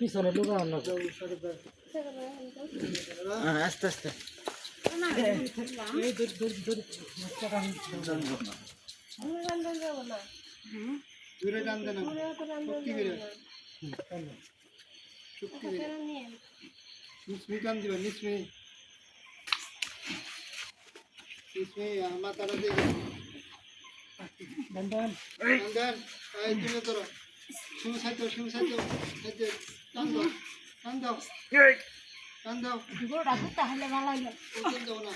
পিছনে লোক আনো আস্তে আস্তে দূরে টান দেন শক্তি করে শক্তি করে নিসমি টান দিবা নিসমি মাথাটা দিয়ে ডান টান দেন এই তুলে ধরো শুরু সাইতে টান দাও টান দাও টান দাও গোড়া তাহলে ভালো লাগে টান দাও না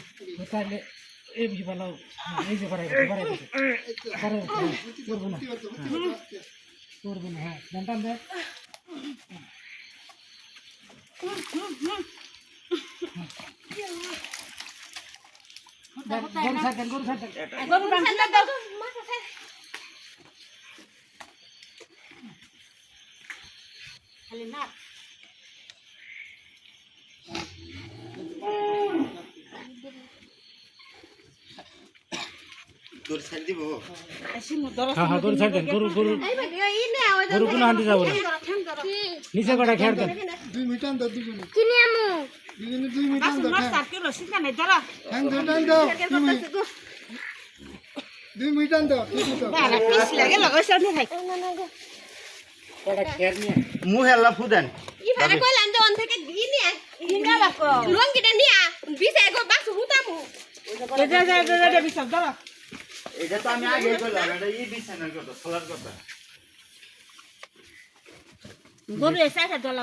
তাহলে এই বিজি বানাও এই যে বাড়াই করবো না করবো না হ্যাঁ ডান টান দে গরু সাইকেল গরু বাঁধলে দাও খালি না তোর সাইড দিব আসি মু দরস হ্যাঁ গরু সাইকেল গরু কোনো হাঁটি যাবো না নিচে কটা খেয়ার দেন 2 মিনিট টান দাও দুজনে কিনে আমু দুজনে 2 মিনিট টান বাস দাও মার সার কিলো সিনা নাই ধরা টান দাও 2 মিনিট টান দাও ঠিক আছে বালা পিস লাগে লাগাইছ নি ভাই কটা খেয়ার নিয়ে মুহেলা ফুদেন ইভারে কইলাম যে অন থেকে দিনে কিনা লাগো লঙ্গিটা নিয়া বিছে গো বাস হুতামু দে বিসাব ধরা এটা তো আমি আগে কইলাম এটা ই বিছানার কথা ফলার কথা গরু এসে দলা